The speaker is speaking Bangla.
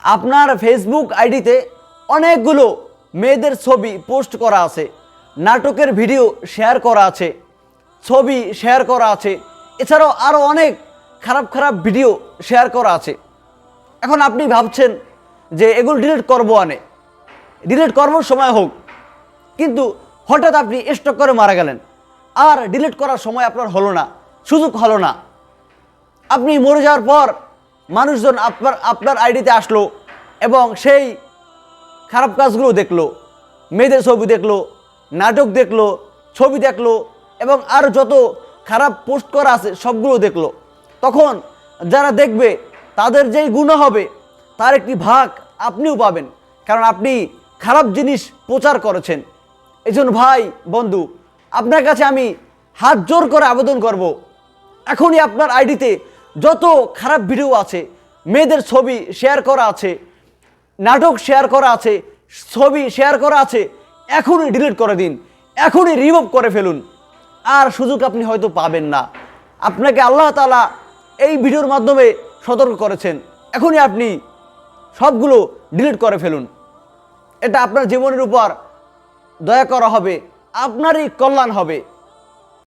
আপনার ফেসবুক আইডিতে অনেকগুলো মেয়েদের ছবি পোস্ট করা আছে, নাটকের ভিডিও শেয়ার করা আছে, ছবি শেয়ার করা আছে, এছাড়াও আরও অনেক খারাপ খারাপ ভিডিও শেয়ার করা আছে। এখন আপনি ভাবছেন যে এগুলো ডিলিট করবো, ডিলিট করবার সময় হোক, কিন্তু হঠাৎ আপনি স্টক করে মারা গেলেন, আর ডিলিট করার সময় আপনার হলো না, সুযোগ হলো না। আপনি মরে যাওয়ার পর মানুষজন আপনার আইডিতে আসলো এবং সেই খারাপ কাজগুলো দেখলো, মেয়েদের ছবি দেখলো, নাটক দেখলো, ছবি দেখলো এবং আর যত খারাপ পোস্ট করা আছে সবগুলো দেখলো। তখন যারা দেখবে তাদের যেই গুনাহ হবে তার একটি ভাগ আপনিও পাবেন, কারণ আপনি খারাপ জিনিস প্রচার করেছেন। এই জন্য ভাই বন্ধু, আপনার কাছে আমি হাত জোর করে আবেদন করব, এখনই আপনার আইডিতে যত খারাপ ভিডিও আছে, মেয়েদের ছবি শেয়ার করা আছে, নাটক শেয়ার করা আছে, ছবি শেয়ার করা আছে, এখনই ডিলিট করে দিন, এখনই রিমুভ করে ফেলুন। আর সুযোগ আপনি হয়তো পাবেন না। আপনাকে আল্লাহ তাআলা এই ভিডিওর মাধ্যমে সতর্ক করেছেন, এখনই আপনি সবগুলো ডিলিট করে ফেলুন। এটা আপনার জীবনের উপর দয়া করা হবে, আপনারই কল্যাণ হবে।